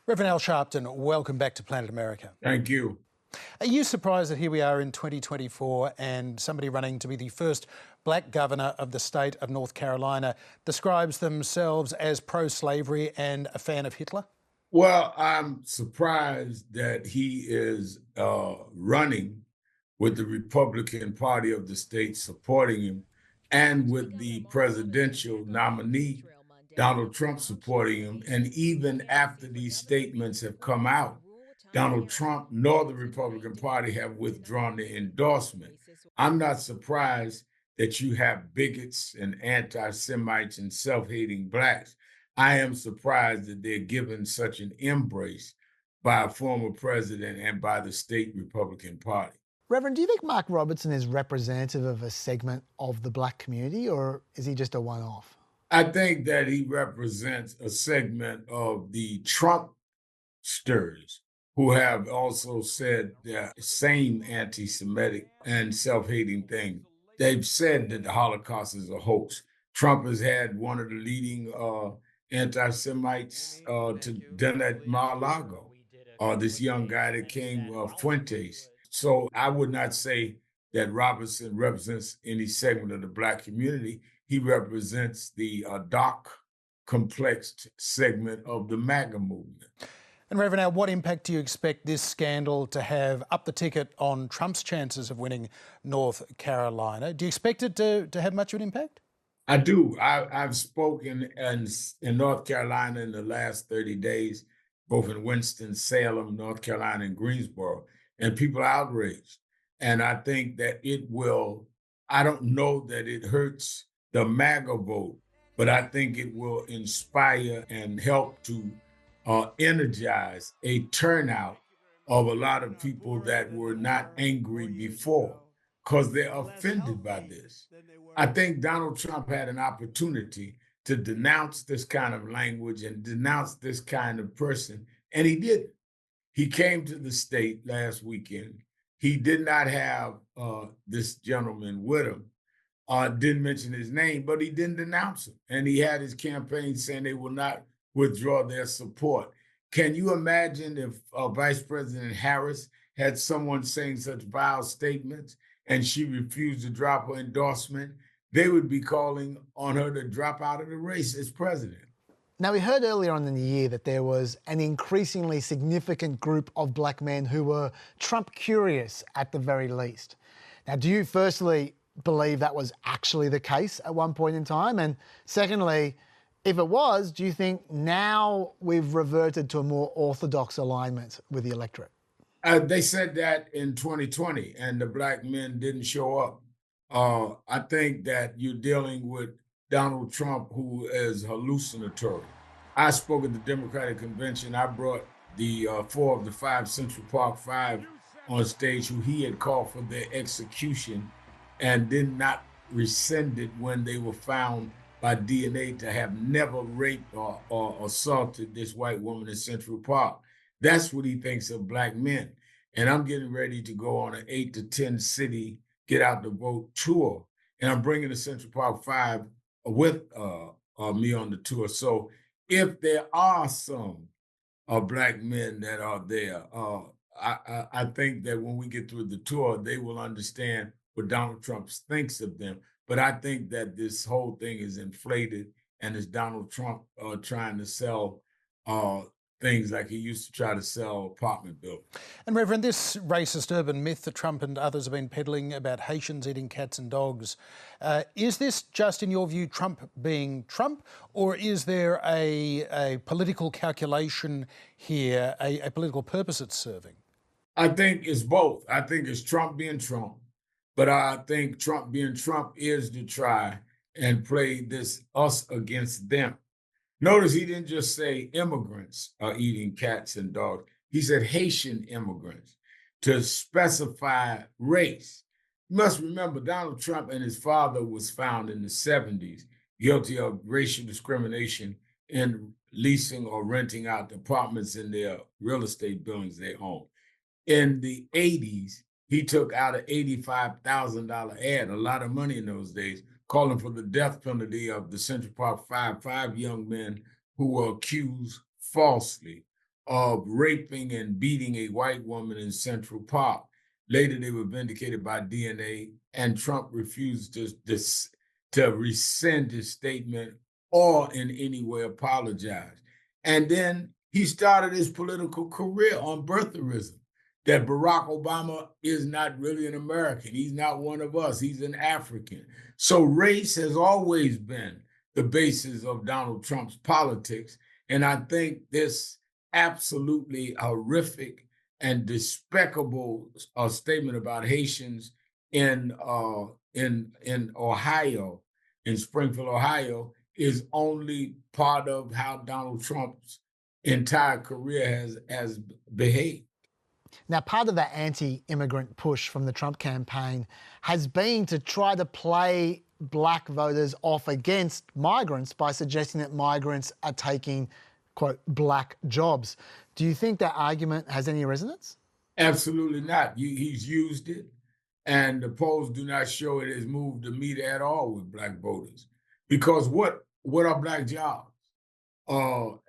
Reverend Al Sharpton, welcome back to Planet America. Thank you. Are you surprised that here we are in 2024 and somebody running to be the first black governor of the state of North Carolina describes themselves as pro-slavery and a fan of Hitler? Well, I'm surprised that he is running with the Republican Party of the state supporting him and with the presidential nominee, Donald Trump, supporting him. And even after these statements have come out, Donald Trump nor the Republican Party have withdrawn their endorsement. I'm not surprised that you have bigots and anti-Semites and self-hating blacks. I am surprised that they're given such an embrace by a former president and by the state Republican Party. Reverend, do you think Mark Robertson is representative of a segment of the black community, or is he just a one-off? I think that he represents a segment of the Trumpsters who have also said the same anti-Semitic and self-hating thing. They've said that the Holocaust is a hoax. Trump has had one of the leading anti-Semites to dinner at Mar-a-Lago, this young guy that came, Fuentes. So I would not say that Robertson represents any segment of the black community. He represents the dark, complexed segment of the MAGA movement. And Reverend Al, what impact do you expect this scandal to have up the ticket on Trump's chances of winning North Carolina? Do you expect it to have much of an impact? I do. I've spoken in North Carolina in the last 30 days, both in Winston-Salem, North Carolina, and Greensboro, and people are outraged. And I think that it will, I don't know that it hurts the MAGA vote, but I think it will inspire and help to energize a turnout of a lot of people that were not angry before because they're offended by this. I think Donald Trump had an opportunity to denounce this kind of language and denounce this kind of person, and he didn't. He came to the state last weekend. He did not have this gentleman with him, didn't mention his name, but he didn't denounce him. And he had his campaign saying they will not withdraw their support. Can you imagine if Vice President Harris had someone saying such vile statements and she refused to drop her endorsement? They would be calling on her to drop out of the race as president. Now, we heard earlier on in the year that there was an increasingly significant group of black men who were Trump curious at the very least. Now, do you firstly believe that was actually the case at one point in time? And secondly, if it was, do you think now we've reverted to a more orthodox alignment with the electorate? They said that in 2020, and the black men didn't show up. I think that you're dealing with Donald Trump, who is hallucinatory. I spoke at the Democratic Convention. I brought the 4 of the 5 Central Park 5 on stage, who he had called for their execution and did not rescind it when they were found by DNA to have never raped or assaulted this white woman in Central Park. That's what he thinks of black men. And I'm getting ready to go on an 8 to 10 city Get Out the Vote tour. And I'm bringing the Central Park 5 with me on the tour. So if there are some black men that are there, I think that when we get through the tour, they will understand what Donald Trump thinks of them. But I think that this whole thing is inflated, and it's Donald Trump trying to sell things like he used to try to sell apartment buildings. And Reverend, this racist urban myth that Trump and others have been peddling about Haitians eating cats and dogs, is this just, in your view, Trump being Trump, or is there a political calculation here, a political purpose it's serving? I think it's both. I think it's Trump being Trump, but I think Trump being Trump is to try and play this us against them. Notice he didn't just say immigrants are eating cats and dogs. He said Haitian immigrants to specify race. You must remember Donald Trump and his father was found in the 70s guilty of racial discrimination in leasing or renting out apartments in their real estate buildings they own. In the 80s, he took out an $85,000 ad, a lot of money in those days, calling for the death penalty of the Central Park 5 young men who were accused falsely of raping and beating a white woman in Central Park. Later, they were vindicated by DNA, and Trump refused to rescind his statement or in any way apologize. And then he started his political career on birtherism, that Barack Obama is not really an American. He's not one of us. He's an African. So race has always been the basis of Donald Trump's politics. And I think this absolutely horrific and despicable statement about Haitians in Ohio, in Springfield, Ohio, is only part of how Donald Trump's entire career has behaved. Now, part of that anti-immigrant push from the Trump campaign has been to try to play black voters off against migrants by suggesting that migrants are taking, quote, black jobs. Do you think that argument has any resonance? Absolutely not. He's used it, and the polls do not show it has moved the meter at all with black voters. Because what are black jobs?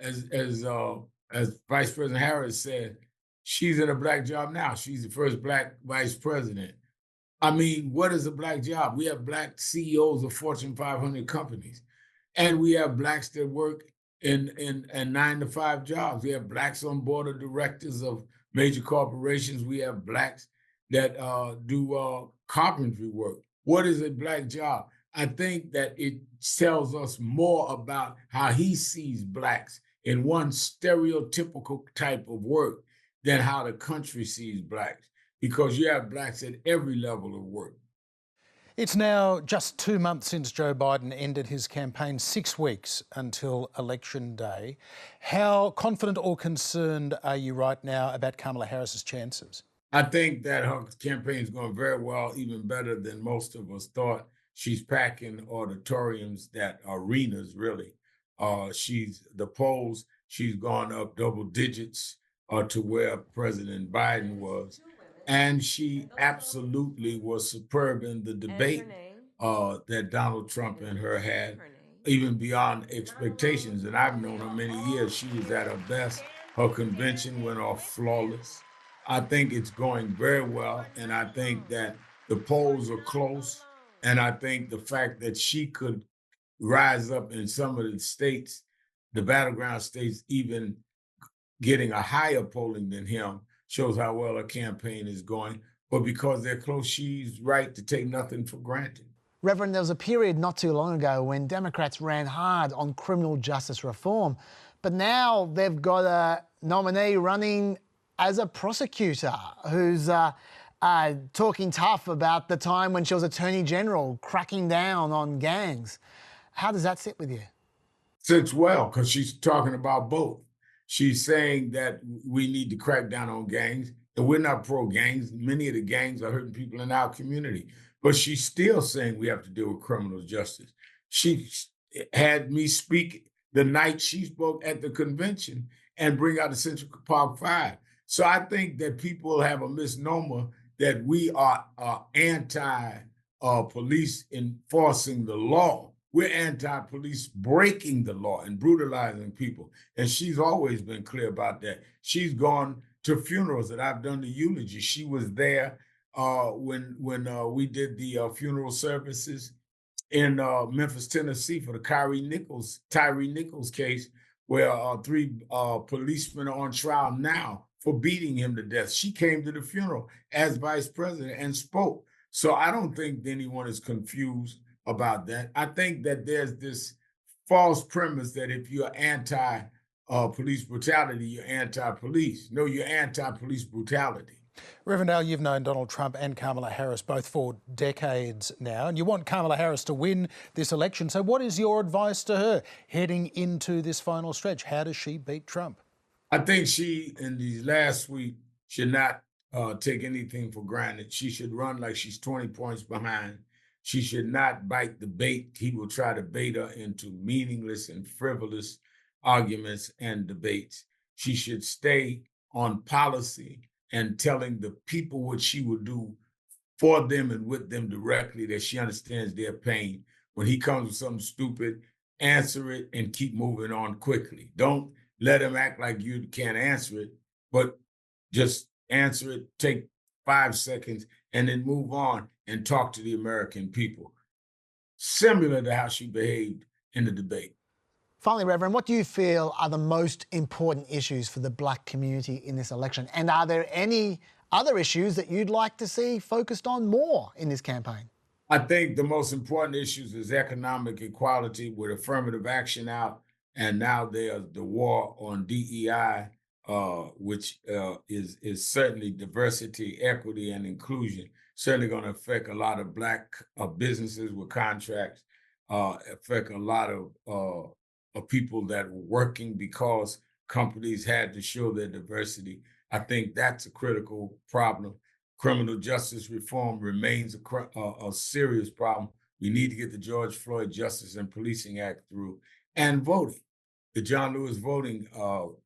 As Vice President Harris said, she's in a black job now. She's the first black vice president. I mean, what is a black job? We have black CEOs of Fortune 500 companies, and we have blacks that work in 9-to-5 jobs. We have blacks on board of directors of major corporations. We have blacks that do carpentry work. What is a black job? I think that it tells us more about how he sees blacks in one stereotypical type of work than how the country sees blacks, because you have blacks at every level of work. It's now just 2 months since Joe Biden ended his campaign, 6 weeks until Election Day. How confident or concerned are you right now about Kamala Harris's chances? I think that her campaign is going very well, even better than most of us thought. She's packing auditoriums, that arenas, really. The polls, she's gone up double digits to where President Biden was. And she absolutely was superb in the debate that Donald Trump and her had, even beyond expectations. And I've known her many years. She was at her best. Her convention went off flawless. I think it's going very well. And I think that the polls are close. And I think the fact that she could rise up in some of the states, the battleground states, even getting a higher polling than him, shows how well her campaign is going. But because they're close, she's right to take nothing for granted. Reverend, there was a period not too long ago when Democrats ran hard on criminal justice reform, but now they've got a nominee running as a prosecutor who's talking tough about the time when she was Attorney General, cracking down on gangs. How does that sit with you? Sits well, because she's talking about both. She's saying that we need to crack down on gangs, and we're not pro-gangs. Many of the gangs are hurting people in our community, but she's still saying we have to deal with criminal justice. She had me speak the night she spoke at the convention and bring out the Central Park Five. So I think that people have a misnomer that we are anti-police enforcing the law. We're anti-police breaking the law and brutalizing people. And she's always been clear about that. She's gone to funerals that I've done the eulogy. She was there when we did the funeral services in Memphis, Tennessee for the Tyree Nichols case, where 3 policemen are on trial now for beating him to death. She came to the funeral as vice president and spoke. So I don't think anyone is confused about that. I think that there's this false premise that if you're anti-police brutality, you're anti-police. No, you're anti-police brutality. Reverend Al, you've known Donald Trump and Kamala Harris both for decades now, and you want Kamala Harris to win this election. So what is your advice to her heading into this final stretch? How does she beat Trump? I think she, in these last week, should not take anything for granted. She should run like she's 20 points behind. She should not bite the bait. He will try to bait her into meaningless and frivolous arguments and debates. She should stay on policy and telling the people what she will do for them and with them directly, that she understands their pain. When he comes with something stupid, answer it and keep moving on quickly. Don't let him act like you can't answer it, but just answer it, take 5 seconds, and then move on and talk to the American people. Similar to how she behaved in the debate. Finally, Reverend, what do you feel are the most important issues for the black community in this election? And are there any other issues that you'd like to see focused on more in this campaign? I think the most important issues is economic equality with affirmative action out, and now there's the war on DEI, which is certainly diversity, equity, and inclusion. Certainly going to affect a lot of black businesses with contracts, affect a lot of people that were working because companies had to show their diversity. I think that's a critical problem. Criminal justice reform remains a serious problem. We need to get the George Floyd Justice and Policing Act through, and voting, the John Lewis voting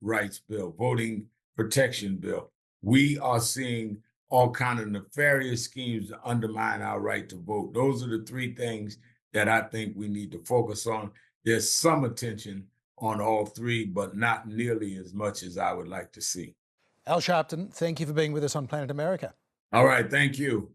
rights bill, voting protection bill. We are seeing all kind of nefarious schemes to undermine our right to vote. Those are the three things that I think we need to focus on. There's some attention on all three, but not nearly as much as I would like to see. Al Sharpton, thank you for being with us on Planet America. All right, thank you.